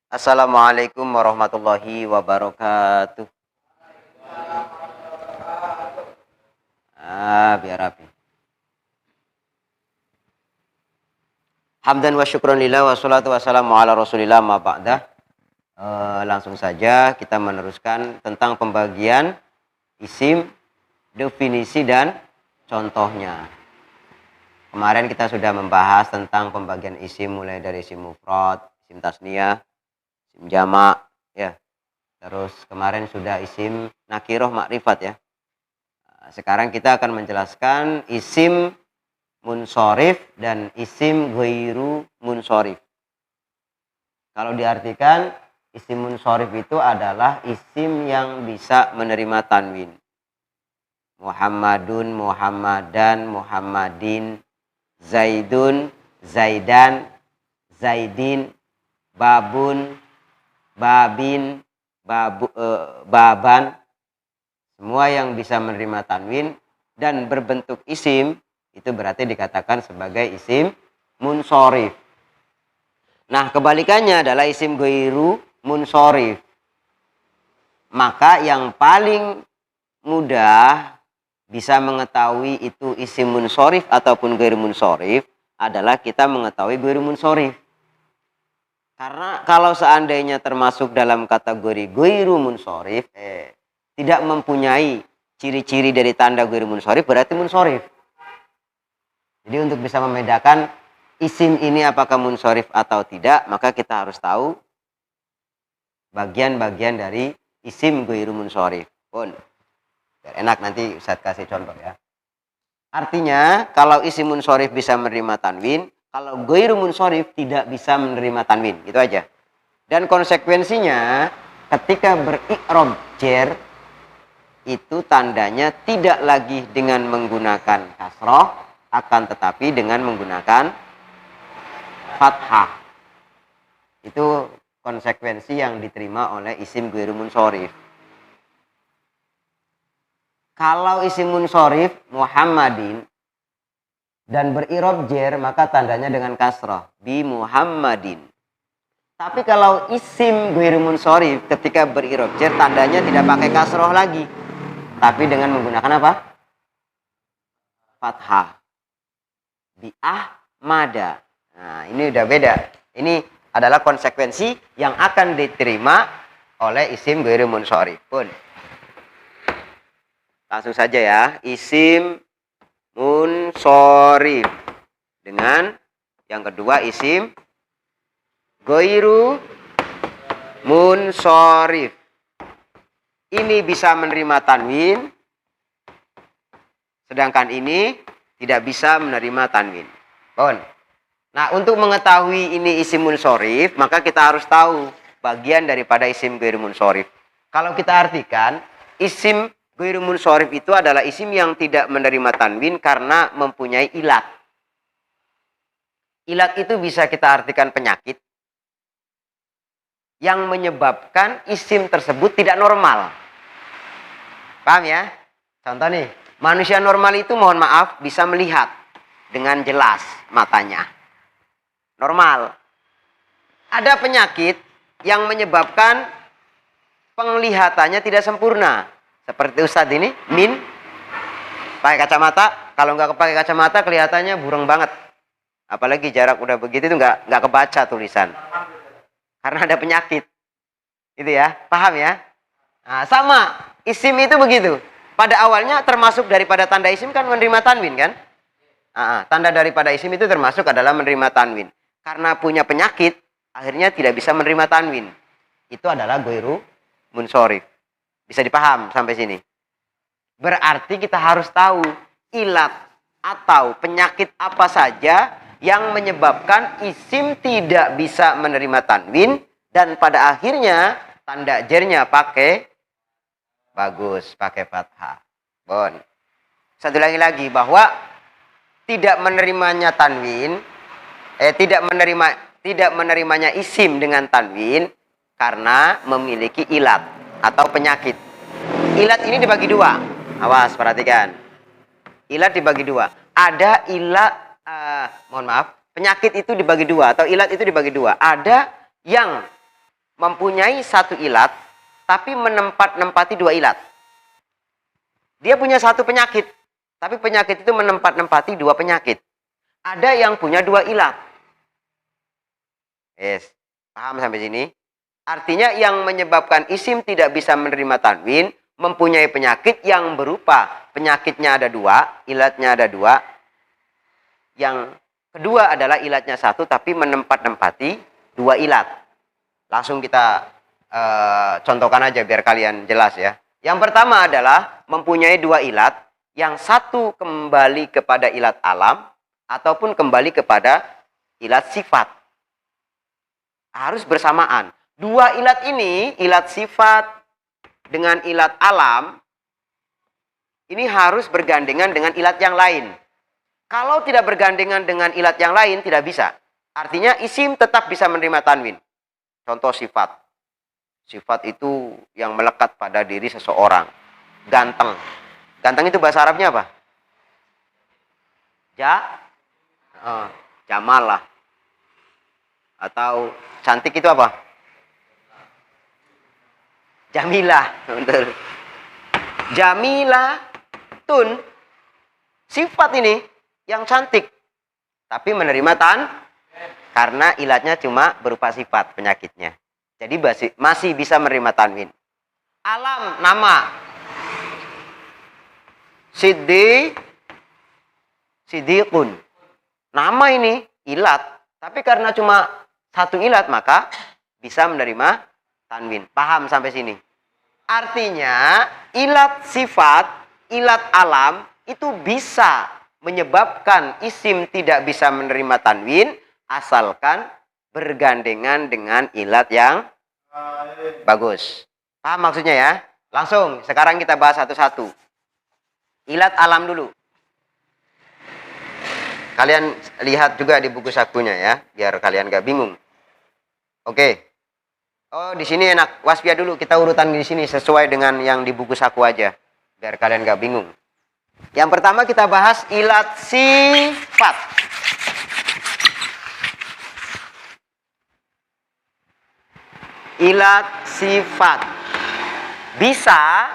Assalamualaikum warahmatullahi wabarakatuh. Biar rapi. Hamdan wa syukron lillah wa salatu wassalamu ala rasulillah ma ba'dah. Langsung saja kita meneruskan tentang pembagian isim, definisi dan contohnya. Kemarin kita sudah membahas tentang pembagian isim mulai dari isim mufrad, isim tasniyah, isim jamak, ya. Terus kemarin sudah isim nakiroh makrifat, ya. Sekarang kita akan menjelaskan isim munsorif dan isim ghairu munsorif. Kalau diartikan, isim munsorif itu adalah isim yang bisa menerima tanwin. Muhammadun, Muhammadan, Muhammadin, Zaidun, Zaidan, Zaidin, Babun, Babin, Baban. Semua yang bisa menerima tanwin dan berbentuk isim itu berarti dikatakan sebagai isim munsorif. Nah, kebalikannya adalah isim ghairu munsorif. Maka yang paling mudah bisa mengetahui itu isim munsorif ataupun ghairu munsorif adalah kita mengetahui ghairu munsorif. Karena kalau seandainya termasuk dalam kategori ghairu munsorif, tidak mempunyai ciri-ciri dari tanda ghairu munsorif, berarti munsorif. Jadi untuk bisa membedakan isim ini apakah munsorif atau tidak, maka kita harus tahu bagian-bagian dari isim ghairu munsorif. Pun biar enak nanti Ustaz kasih contoh, ya. Artinya kalau isim munsorif bisa menerima tanwin, kalau ghairu munsorif tidak bisa menerima tanwin, gitu aja. Dan konsekuensinya ketika beri'rab jer itu tandanya tidak lagi dengan menggunakan kasroh, akan tetapi dengan menggunakan fathah. Itu konsekuensi yang diterima oleh isim ghairu munsorif. Kalau isim munsorif Muhammadin dan beri'rab jer, maka tandanya dengan kasroh, bi Muhammadin. Tapi kalau isim ghairu munsorif ketika beri'rab jer tandanya tidak pakai kasroh lagi, tapi dengan menggunakan apa? Fathah. Bi Ahmada. Nah, ini udah beda. Ini adalah konsekuensi yang akan diterima oleh isim ghairu munsorif. Pun. Langsung saja, ya. Isim munsorif dengan yang kedua isim ghairu munsorif. Ini bisa menerima tanwin, sedangkan ini tidak bisa menerima tanwin. Bon. Nah, untuk mengetahui ini isim munsorif, maka kita harus tahu bagian daripada isim ghairu munsorif. Kalau kita artikan, isim ghairu munsorif itu adalah isim yang tidak menerima tanwin karena mempunyai ilat. Ilat itu bisa kita artikan penyakit yang menyebabkan isim tersebut tidak normal. Paham, ya? Contoh nih, manusia normal itu mohon maaf bisa melihat dengan jelas matanya. Normal. Ada penyakit yang menyebabkan penglihatannya tidak sempurna. Seperti Ustadz ini, Min, pakai kacamata. Kalau nggak pakai kacamata kelihatannya burung banget. Apalagi jarak udah begitu itu nggak kebaca tulisan. Karena ada penyakit. Itu, ya, paham, ya? Nah, sama isim itu begitu. Pada awalnya termasuk daripada tanda isim kan menerima tanwin, kan? Tanda daripada isim itu termasuk adalah menerima tanwin. Karena punya penyakit, akhirnya tidak bisa menerima tanwin. Itu adalah ghairu munsorif. Bisa dipaham sampai sini? Berarti kita harus tahu ilat atau penyakit apa saja yang menyebabkan isim tidak bisa menerima tanwin dan pada akhirnya tanda jernya pakai bagus, pakai fathah. Bon. Satu lagi bahwa tidak menerimanya tanwin, tidak menerimanya isim dengan tanwin karena memiliki ilat atau penyakit. Ilat ini dibagi dua. Awas, perhatikan. Ilat dibagi dua. Ada ilat penyakit itu dibagi dua atau ilat itu dibagi dua. Ada yang mempunyai satu ilat, tapi menempati dua ilat. Dia punya satu penyakit, tapi penyakit itu menempati dua penyakit. Ada yang punya dua ilat. Yes, paham sampai sini? Artinya yang menyebabkan isim tidak bisa menerima tanwin, mempunyai penyakit yang berupa penyakitnya ada dua, ilatnya ada dua. Yang kedua adalah ilatnya satu, tapi menempati dua ilat. Langsung kita contohkan aja biar kalian jelas ya. Yang pertama adalah mempunyai dua ilat, yang satu kembali kepada ilat alam, ataupun kembali kepada ilat sifat. Harus bersamaan. Dua ilat ini, ilat sifat dengan ilat alam, ini harus bergandengan dengan ilat yang lain. Kalau tidak bergandengan dengan ilat yang lain, tidak bisa. Artinya isim tetap bisa menerima tanwin. Contoh sifat. Sifat itu yang melekat pada diri seseorang. Ganteng. Ganteng itu bahasa Arabnya apa? Jamal lah. Atau cantik itu apa? Jamilah. Betul. Jamilah tun. Sifat ini yang cantik, tapi menerima karena ilatnya cuma berupa sifat penyakitnya. Jadi masih bisa menerima tanwin. Alam nama. Siddiqun. Nama ini ilat, tapi karena cuma satu ilat maka bisa menerima tanwin. Paham sampai sini? Artinya ilat sifat, ilat alam itu bisa menyebabkan isim tidak bisa menerima tanwin asalkan bergandengan dengan ilat yang bagus. Paham maksudnya ya? Langsung sekarang kita bahas satu-satu. Ilat alam dulu. Kalian lihat juga di buku sakunya ya, biar kalian gak bingung. Oke. Oh, di sini enak. Wasfiyah dulu, kita urutan di sini sesuai dengan yang di buku saku aja, biar kalian gak bingung. Yang pertama kita bahas ilat sifat. Ilat sifat bisa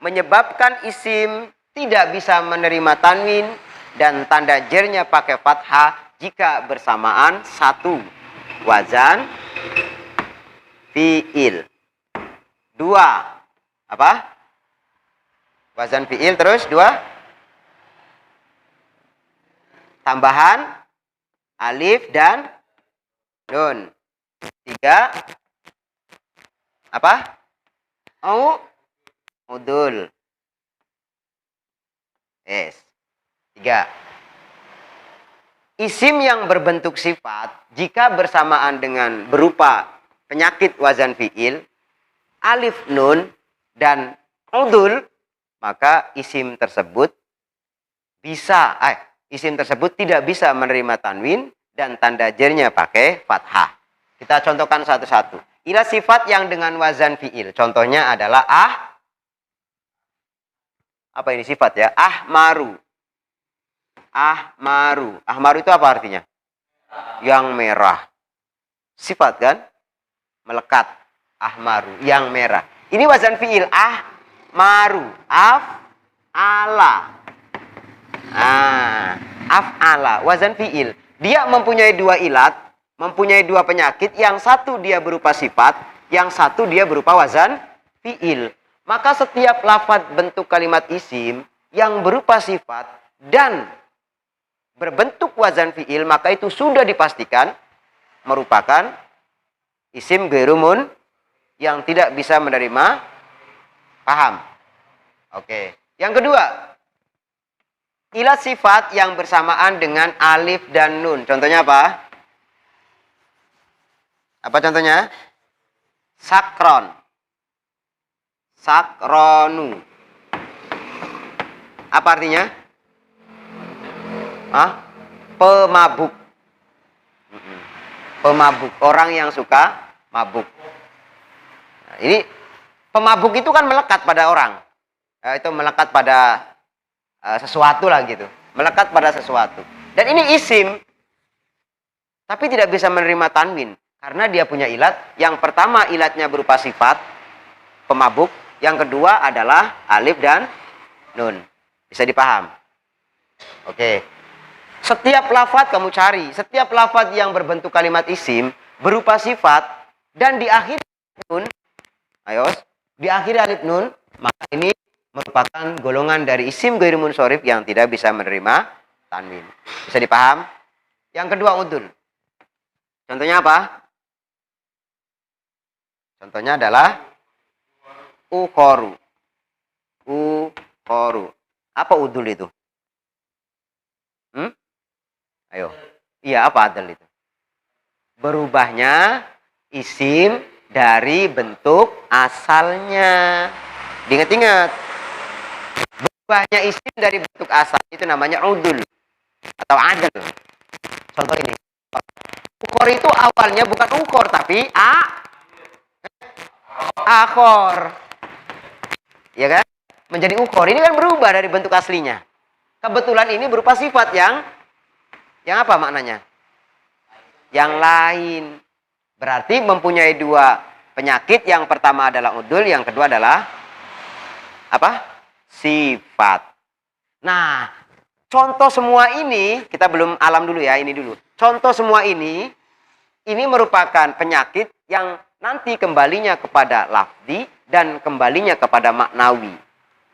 menyebabkan isim tidak bisa menerima tanwin dan tanda jernya pakai fathah jika bersamaan satu wazan fi'il. Dua apa? Wazan fi'il terus dua tambahan alif dan nun. Tiga apa? Udul. Yes. Tiga. Isim yang berbentuk sifat jika bersamaan dengan berupa penyakit wazan fi'il, alif nun dan udul, maka isim tersebut tidak bisa menerima tanwin dan tanda jernya pakai fathah. Kita contohkan satu-satu. Ilat sifat yang dengan wazan fi'il. Contohnya adalah apa ini sifat ya? Ahmaru. Ahmaru. Ahmaru itu apa artinya? Yang merah. Sifat kan? Melekat. Ahmaru. Yang merah. Ini wazan fi'il. Ahmaru. Af'ala. Af'ala. Wazan fi'il. Dia mempunyai dua ilat. Mempunyai dua penyakit. Yang satu dia berupa sifat. Yang satu dia berupa wazan fi'il. Maka setiap lafaz bentuk kalimat isim yang berupa sifat dan berbentuk wazan fi'il, maka itu sudah dipastikan merupakan isim ghairu yang tidak bisa menerima. Paham? Oke. Yang kedua, ilat sifat yang bersamaan dengan alif dan nun. Contohnya apa? Apa contohnya? Sakron. Sakronu. Apa artinya? Pemabuk. Pemabuk. Orang yang suka mabuk. Nah, ini pemabuk itu kan melekat pada orang. Itu melekat pada sesuatu lah gitu. Melekat pada sesuatu. Dan ini isim. Tapi tidak bisa menerima tanwin. Karena dia punya ilat. Yang pertama ilatnya berupa sifat pemabuk. Yang kedua adalah alif dan nun. Bisa dipaham? Oke. Setiap lafadz kamu cari. Setiap lafadz yang berbentuk kalimat isim berupa sifat dan diakhiri nun. Ayo, diakhiri alif nun, maka ini merupakan golongan dari isim ghairu munsharif yang tidak bisa menerima tanwin. Bisa dipaham? Yang kedua udul. Contohnya apa? Contohnya adalah ukhoru. Ukhoru. Apa udul itu? Ayo. Iya, apa adal itu? Berubahnya isim dari bentuk asalnya. Diingat-ingat. Berubahnya isim dari bentuk asal itu namanya udul atau adal. Contoh ini. Ukhor itu awalnya bukan ukhor tapi akhor. Ya kan? Menjadi ukhor. Ini kan berubah dari bentuk aslinya. Kebetulan ini berupa sifat yang apa maknanya? Yang lain. Berarti mempunyai dua penyakit. Yang pertama adalah udul, yang kedua adalah apa? Sifat. Nah, contoh semua ini, kita belum alam dulu ya, ini dulu. Contoh semua ini merupakan penyakit yang nanti kembalinya kepada lafzi dan kembalinya kepada maknawi.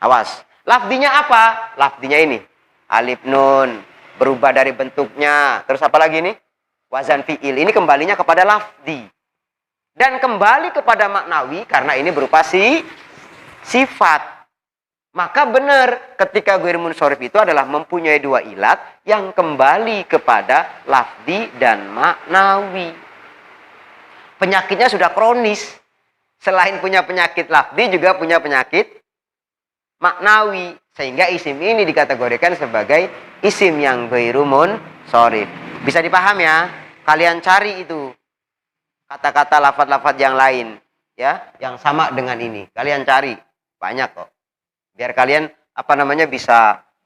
Awas, lafzinya apa? Lafzinya ini, alif nun, berubah dari bentuknya. Terus apa lagi nih? Wazan fi'il. Ini kembalinya kepada lafzi. Dan kembali kepada maknawi karena ini berupa sifat. Maka benar ketika ghairu munsharif itu adalah mempunyai dua ilat yang kembali kepada lafzi dan maknawi. Penyakitnya sudah kronis. Selain punya penyakit lafzi juga punya penyakit maknawi. Sehingga isim ini dikategorikan sebagai isim yang ghairu munsharif. Bisa dipaham ya? Kalian cari itu kata-kata lafaz-lafaz yang lain ya, yang sama dengan ini. Kalian cari, banyak kok. Biar kalian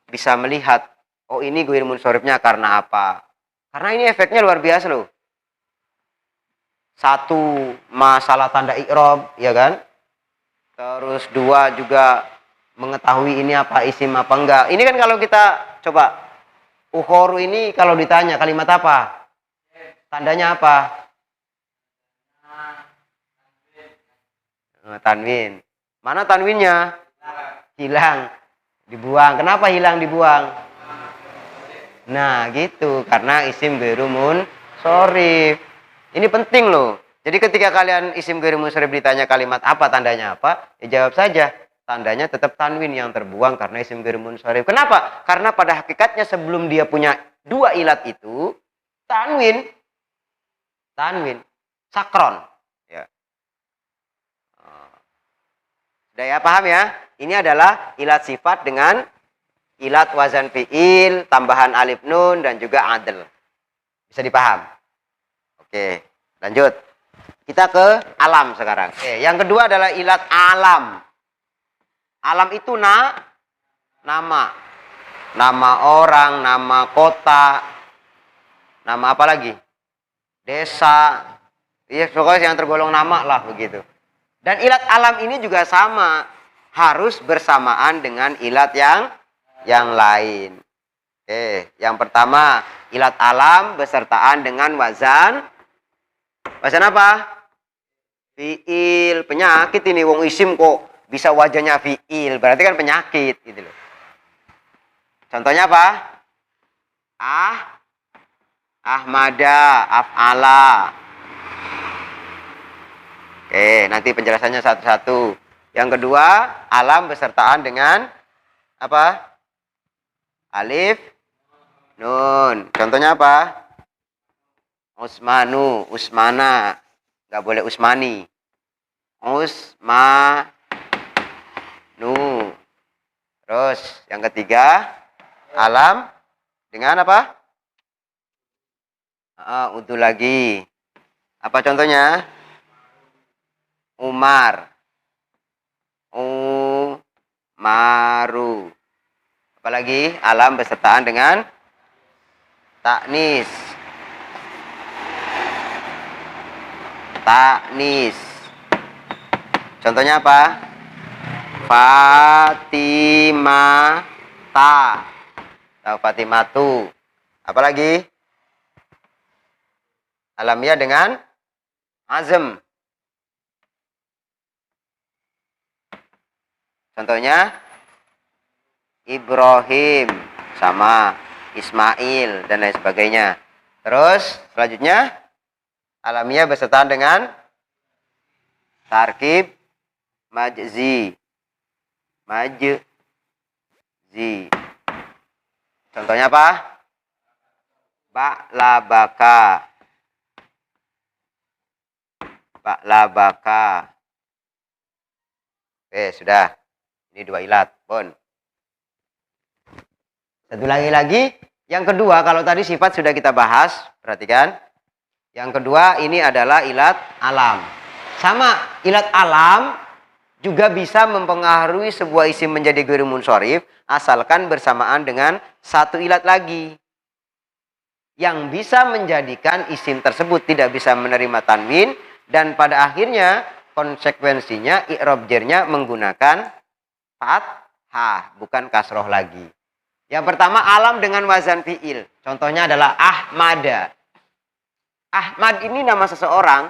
bisa melihat, oh ini ghairu munsharifnya karena apa? Karena ini efeknya luar biasa loh. Satu, masalah tanda i'rab, ya kan? Terus dua juga mengetahui ini apa isim apa enggak. Ini kan kalau kita coba ukhoru ini kalau ditanya kalimat apa? Tandanya apa? Tanwin. Mana tanwinnya? Hilang, dibuang. Kenapa hilang dibuang? Nah gitu, karena isim ghairu munsharif. Ini penting loh. Jadi ketika kalian isim ghairu munsharif ditanya kalimat apa, tandanya apa, ya jawab saja. Tandanya tetap tanwin yang terbuang karena isim ghairu munsharif. Kenapa? Karena pada hakikatnya sebelum dia punya dua ilat itu, tanwin, sakron. Ya. Sudah ya, paham ya? Ini adalah ilat sifat dengan ilat wazan fi'il, tambahan alif nun, dan juga adl. Bisa dipaham? Oke, lanjut. Kita ke alam sekarang. Oke, yang kedua adalah ilat alam. Alam itu nama. Nama orang, nama kota, nama apa lagi? Desa. Iya, pokoknya yang tergolong nama lah begitu. Dan ilat alam ini juga sama. Harus bersamaan dengan ilat yang lain. Oke, yang pertama ilat alam besertaan dengan wazan apa? Fi'il. Penyakit ini, wong isim kok bisa wajahnya fi'il, berarti kan penyakit gitu loh. Contohnya apa? Ahmada, af'ala. Oke, nanti penjelasannya satu-satu. Yang kedua, alam besertaan dengan apa? Alif, nun. Contohnya apa? Usmanu, usmana. Nggak boleh usmani. Usmanu. Terus, yang ketiga, alam dengan apa? Udul lagi. Apa contohnya? Umar. Umaru. Apalagi alam besertaan dengan taknis. Taknis. Contohnya apa? Fatimata atau Fatimatu. Apalagi? Alamiah dengan azm. Contohnya Ibrahim sama Ismail dan lain sebagainya. Terus selanjutnya alamiah beserta dengan tarkib majzi. Majzi. Contohnya apa? Ba'labaka. Ba'labaka. Oke, sudah. Ini 2 ilat, Bon. Satu lagi. Yang kedua, kalau tadi sifat sudah kita bahas, perhatikan. Yang kedua, ini adalah ilat alam. Sama, ilat alam juga bisa mempengaruhi sebuah isim menjadi ghairu munsharif, asalkan bersamaan dengan satu ilat lagi. Yang bisa menjadikan isim tersebut tidak bisa menerima tanwin, dan pada akhirnya konsekuensinya i'rab jernya menggunakan fathah, bukan kasroh lagi. Yang pertama alam dengan wazan fi'il. Contohnya adalah Ahmada. Ahmad ini nama seseorang.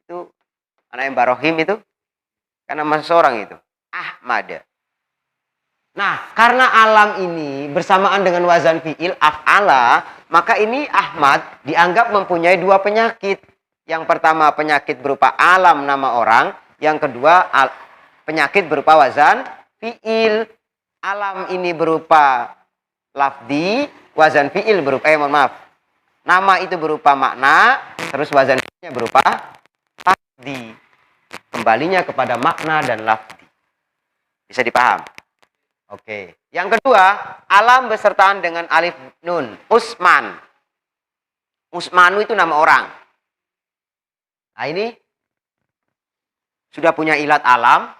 Itu anak Mbak Rohim itu. Kan nama seseorang itu. Ahmada. Nah, karena alam ini bersamaan dengan wazan fi'il af'ala, maka ini Ahmad dianggap mempunyai 2 penyakit. Yang pertama penyakit berupa alam nama orang. Yang kedua penyakit berupa wazan fi'il. Alam ini berupa lafdi, wazan fi'il berupa nama itu berupa makna, terus wazan fi'ilnya berupa lafdi. Kembalinya kepada makna dan lafdi. Bisa dipaham? Oke. Yang kedua, alam besertaan dengan alif nun. Usman. Usmanu itu nama orang. Nah, ini sudah punya ilat alam,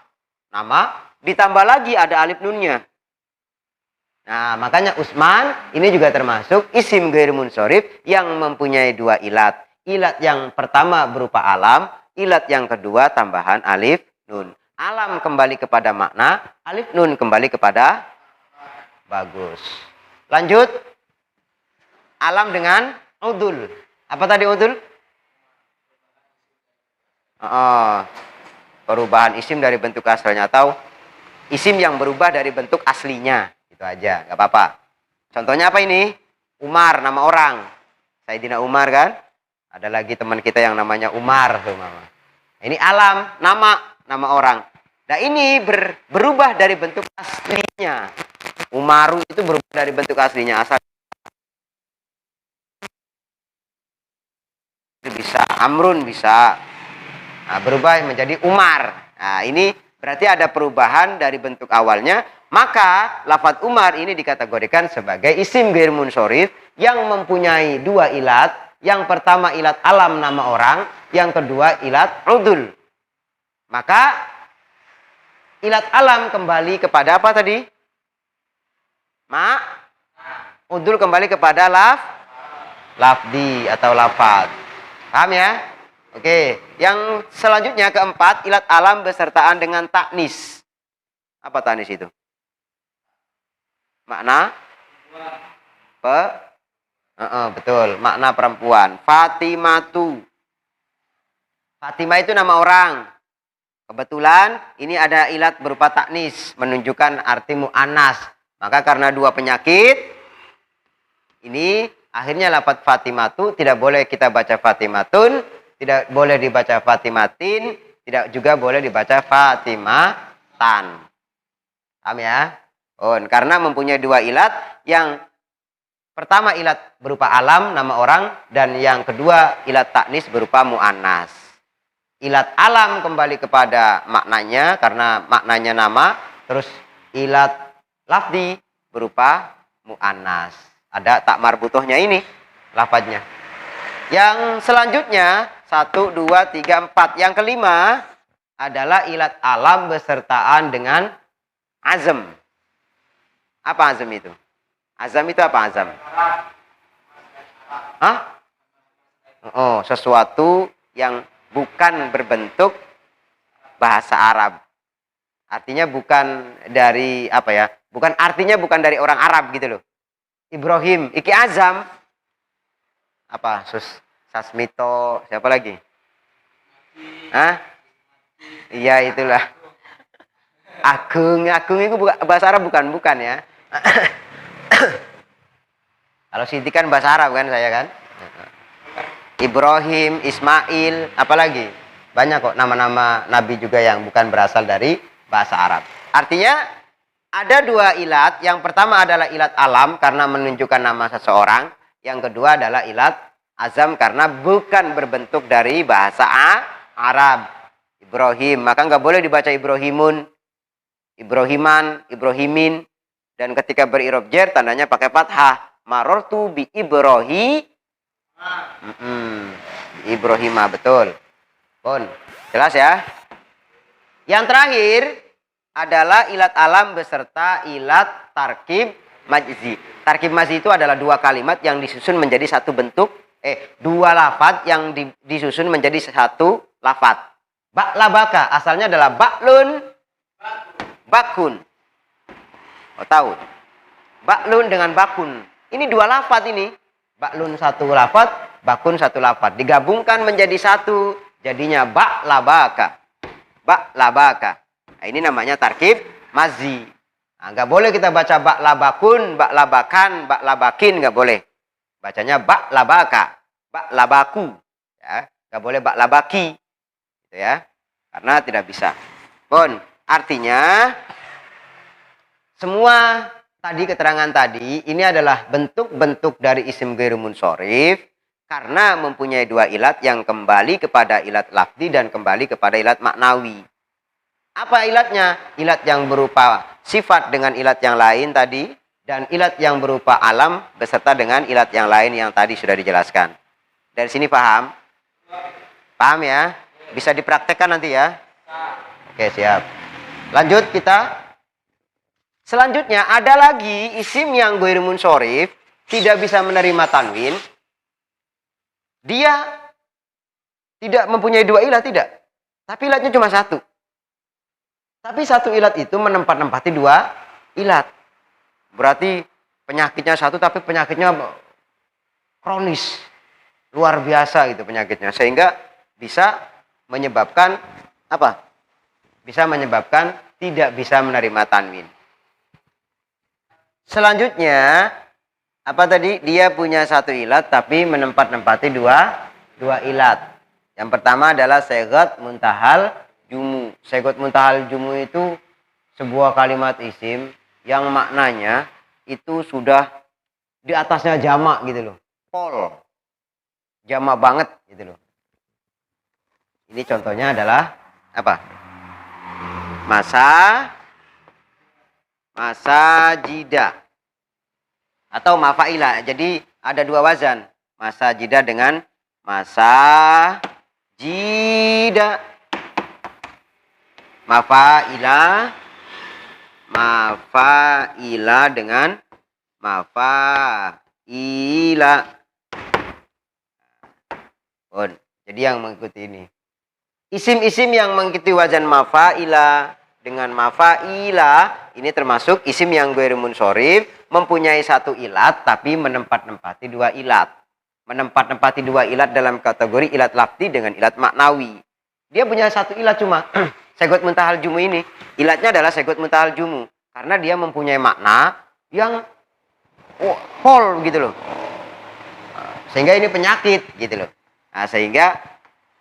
nama, ditambah lagi ada alif nunnya. Nah, makanya Usman ini juga termasuk isim ghairu munsharif yang mempunyai 2 ilat. Ilat yang pertama berupa alam, ilat yang kedua tambahan alif nun. Alam kembali kepada makna, alif nun kembali kepada bagus. Lanjut. Alam dengan udul. Apa tadi udul? Perubahan isim dari bentuk asalnya atau isim yang berubah dari bentuk aslinya. Itu aja, nggak apa-apa. Contohnya apa ini? Umar, nama orang. Sayyidina Umar kan? Ada lagi teman kita yang namanya Umar tuh, Mama. Ini alam, nama orang. Nah, ini berubah dari bentuk aslinya. Umaru itu berubah dari bentuk aslinya. Asal bisa, Amrun bisa. Nah, berubah menjadi Umar. Nah, ini berarti ada perubahan dari bentuk awalnya. Maka lafadz Umar ini dikategorikan sebagai isim ghairu munsharif yang mempunyai 2 ilat. Yang pertama ilat alam nama orang, yang kedua ilat udul. Maka ilat alam kembali kepada apa tadi? Udul kembali kepada lafdi atau lafad. Paham ya? Oke, yang selanjutnya keempat, ilat alam besertaan dengan taknis. Apa taknis itu? Makna? Betul, makna perempuan. Fatimatu. Fatimah itu nama orang. Kebetulan ini ada ilat berupa taknis, menunjukkan arti mu'annas. Maka karena 2 penyakit, ini akhirnya lafadz Fatimatu tidak boleh kita baca Fatimatun, tidak boleh dibaca Fatimatin, tidak juga boleh dibaca Fatimatan. Paham ya? Karena mempunyai 2 ilat. Yang pertama ilat berupa alam, nama orang. Dan yang kedua ilat taknis berupa mu'annas. Ilat alam kembali kepada maknanya, karena maknanya nama. Terus ilat lafdi berupa mu'annas. Ada tak marbutohnya ini, lafadznya. Yang selanjutnya 1, 2, 3, 4. Yang kelima adalah ilat alam besertaan dengan azam. Apa azam itu? Azam itu apa azam? Sesuatu yang bukan berbentuk bahasa Arab. Artinya bukan dari apa ya? Bukan artinya bukan dari orang Arab gitu loh. Ibrahim, Iki Azam, apa? Sasmito, siapa lagi? Hah? Iya itulah. Agung itu bahasa Arab bukan ya. Kalau Siti kan bahasa Arab kan saya kan. Ibrahim, Ismail, apalagi banyak kok nama-nama nabi juga yang bukan berasal dari bahasa Arab. Artinya ada dua ilat. Yang pertama adalah ilat alam karena menunjukkan nama seseorang. Yang kedua adalah ilat azam karena bukan berbentuk dari bahasa Arab. Ibrahim, maka nggak boleh dibaca Ibrahimun, Ibrahiman, Ibrahimin. Dan ketika berirob jer tandanya pakai fathah. Marortu bi Ibrahim. Ibrahimah, betul. Pun, jelas ya. Yang terakhir adalah ilat alam beserta ilat tarkib majzi. Tarkib majzi itu adalah dua kalimat yang disusun menjadi satu bentuk, dua lafaz yang disusun menjadi satu lafaz. Baklabaka asalnya adalah baklun, bakun. Oh tahu? Baklun dengan bakun. Ini dua lafaz ini. Baklun satu lafaz, bakun satu lafaz. Digabungkan menjadi satu, jadinya baklabaka. Baklabaka. Nah, ini namanya tarkib mazi. Nah, nggak boleh kita baca baklabakun, baklabakan, baklabakin, nggak boleh. Bacanya baklabaka, baklabaku. Ya, nggak boleh baklabaki. Gitu ya. Karena tidak bisa. Pun, artinya semua tadi keterangan tadi ini adalah bentuk-bentuk dari isim ghairu munsorif karena mempunyai dua ilat yang kembali kepada ilat lafzi dan kembali kepada ilat maknawi. Apa ilatnya? Ilat yang berupa sifat dengan ilat yang lain tadi dan ilat yang berupa alam beserta dengan ilat yang lain yang tadi sudah dijelaskan. Dari sini paham? Paham ya? Bisa dipraktekkan nanti ya? Oke, siap. Lanjut kita. Selanjutnya ada lagi isim yang ghairu munsorif tidak bisa menerima tanwin. Dia tidak mempunyai dua ilat, tidak. Tapi ilatnya cuma satu. Tapi satu ilat itu menempat-nempati dua ilat. Berarti penyakitnya satu tapi penyakitnya kronis. Luar biasa gitu penyakitnya. Sehingga bisa menyebabkan apa? Bisa menyebabkan tidak bisa menerima tanwin. Selanjutnya, apa tadi? Dia punya satu ilat tapi menempat-nempati dua ilat. Yang pertama adalah segot muntahal jumu. Segot muntahal jumu itu sebuah kalimat isim yang maknanya itu sudah di atasnya jamak gitu loh. Pol. Jamak banget gitu loh. Ini contohnya adalah apa? Masa jida atau mafaila. Jadi ada dua wazan. Masa jida dengan masa jida. Mafaila dengan mafaila. Jadi yang mengikuti ini. Isim-isim yang mengikuti wazan mafaila dengan mafaila ini termasuk isim yang ghairu munsorif, mempunyai satu ilat tapi menempat-nempati dua ilat. Menempat-nempati dua ilat dalam kategori ilat lafzi dengan ilat maknawi. Dia punya satu ilat cuma segot muntahal jumu ini. Ilatnya adalah segot muntahal jumu karena dia mempunyai makna yang whole gitu loh. Sehingga ini penyakit gitu loh. Nah, sehingga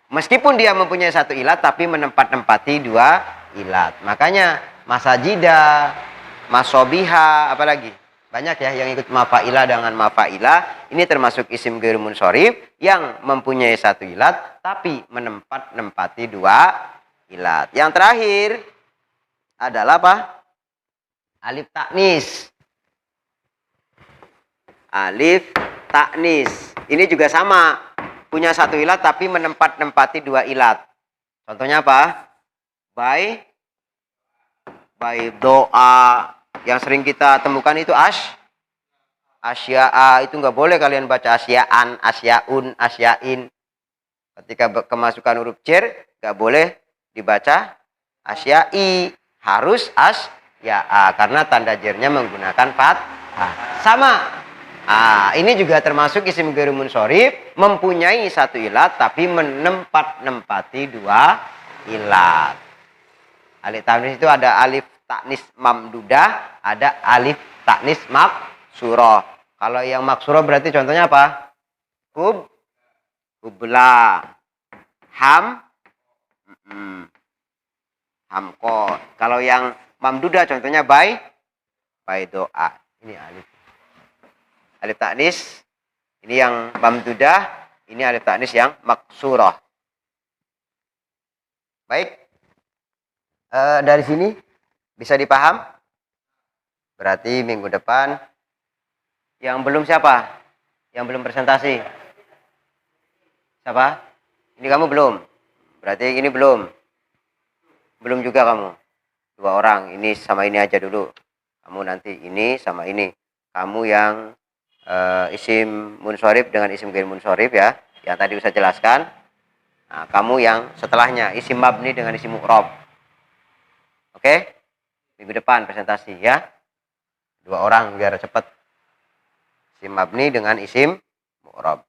meskipun dia mempunyai satu ilat tapi menempat-nempati dua ilat. Makanya masajida, masobiha, apalagi banyak ya yang ikut mafaila dengan mafaila. Ini termasuk isim ghairu munsorif yang mempunyai satu ilat tapi menempat-nempati dua ilat. Yang terakhir adalah apa? Alif taknis. Alif taknis. Ini juga sama. Punya satu ilat tapi menempat-nempati dua ilat. Contohnya apa? By doa. Yang sering kita temukan itu asya'a. Itu nggak boleh kalian baca asya'an, asyaun, asyain. Ketika kemasukan huruf jer, nggak boleh dibaca asyai, harus asya'a karena tanda jernya menggunakan fathah. Sama. Ini juga termasuk isim ghairu munsharif, mempunyai satu ilat tapi menempati dua ilat. Alif ta'nis itu ada alif ta'nis mamdudah, ada alif ta'nis maksurah. Kalau yang maksurah berarti contohnya apa? Hubla, hamko. Kalau yang mamdudah contohnya doa. Ini alif ta'nis. Ini yang mamdudah, ini alif ta'nis yang maksurah. Baik. Dari sini bisa dipaham? Berarti minggu depan yang belum siapa? Yang belum presentasi? Siapa? Ini kamu belum? Berarti ini belum. Belum juga kamu. 2 orang. Ini sama ini aja dulu. Kamu nanti ini sama ini. Kamu yang isim munsharif dengan isim ghair munsharif ya. Yang tadi saya jelaskan. Nah, kamu yang setelahnya isim mabni dengan isim mu'rab. Oke? Minggu depan presentasi ya. 2 orang biar cepat. Isim mabni dengan isim mu'rab.